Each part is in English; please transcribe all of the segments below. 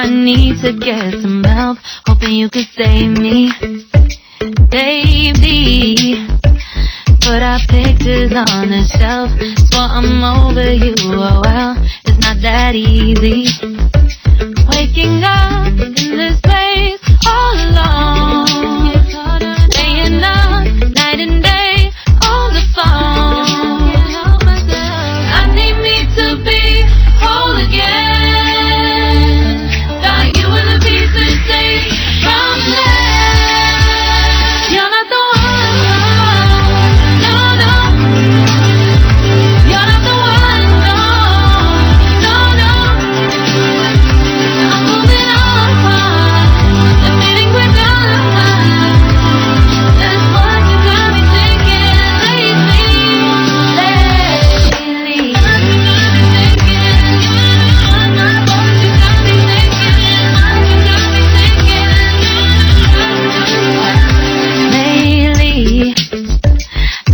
need to get some help, hoping you could save me, baby. Put our pictures on the shelf, swore I'm over you, oh well, it's not that easy. Waking up in this place all alone, staying up night and day on the phone. I need me to be whole again. Thought you were the pieces saved from there. You're not the one, no, no. You're not the one, no, no, no. I'm moving on, the feeling we're done. That's what you got me thinking lately.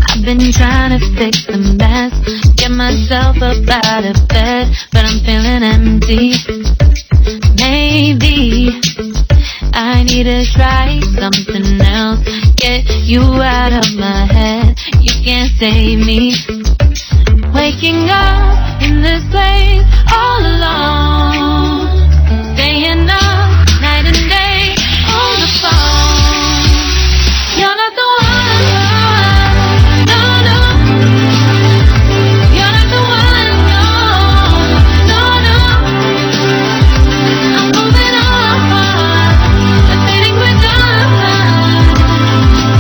I've been trying to fix the mess, get myself up out of bed, but I'm feeling empty. Maybe I need to try something else, get you out of my head, you can't save me. Waking up in this place all alone, staying up night and day on the phone. You're not the one, no, no. You're not the one, no, no, no. I'm moving on, the feeling we're done.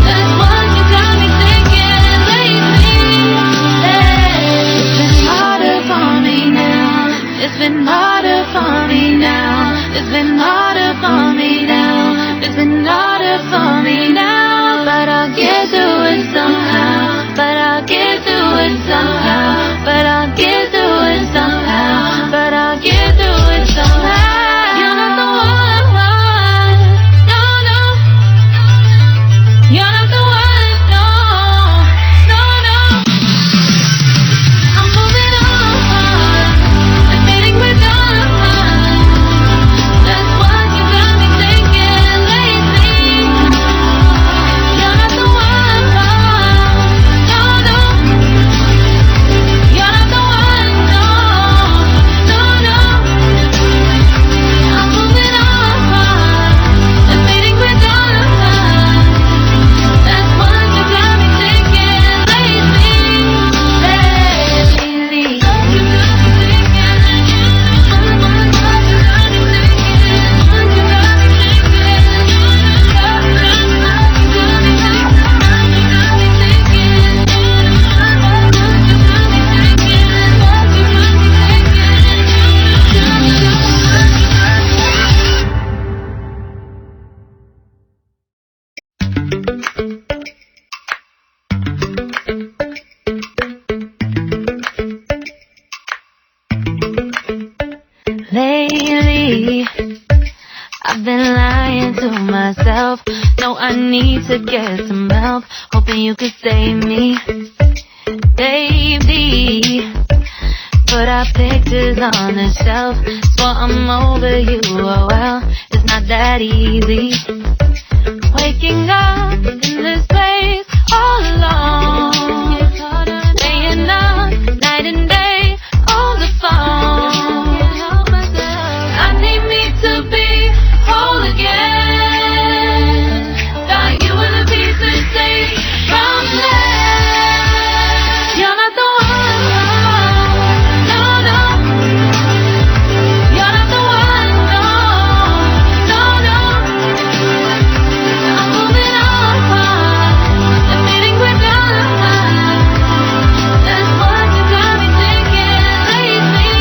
That's what you got me thinking lately. It's been harder for me now. It's been harder for me now. It's been harder for me now. It's been harder for me now. But I'll get through it somehow. But I'll get through it somehow. But I'll get through it somehow. But I'll get through it somehow. You're not the one, no, no. You're not the one, no, no, no. I'm moving on, the feeling we're done. That's what you got me thinking lately. You're not the one, no, no. You're not the one, no, no, no. I'm moving on, the feeling we're done. That's what you got me thinking lately. Lately, I've been lying to myself. No, I need to get some help, hoping you could save me, baby. Put our pictures on the shelf, swore I'm over you, oh well, it's not that easy. Waking up in this place all alone, staying up night and day on the phone. I need me to be whole again. Thought you were the pieces saved from there. You're not the one, no, no. You're not the one, no, no, no. I'm moving on, the feeling we're done. That's what you got me thinking lately.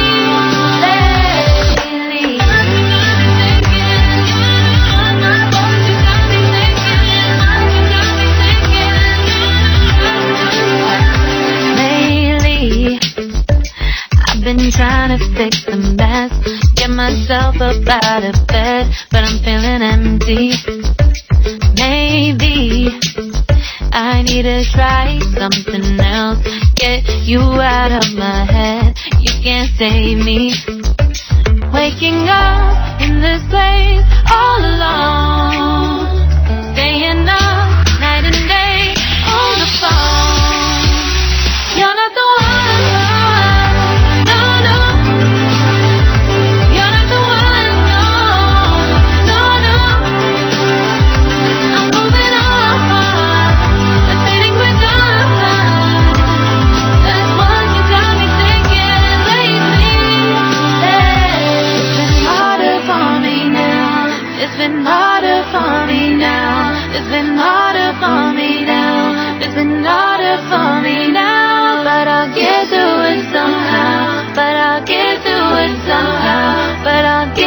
I've been trying to fix the mess, get myself up out of bed, but I'm feeling empty. Maybe I need to try something else, get you out of my head, you can't save me. Waking up in this been harder for me now. It's been harder for me now. It's been harder for me now. But I'll get through it somehow. But I'll get through it somehow. But I'll get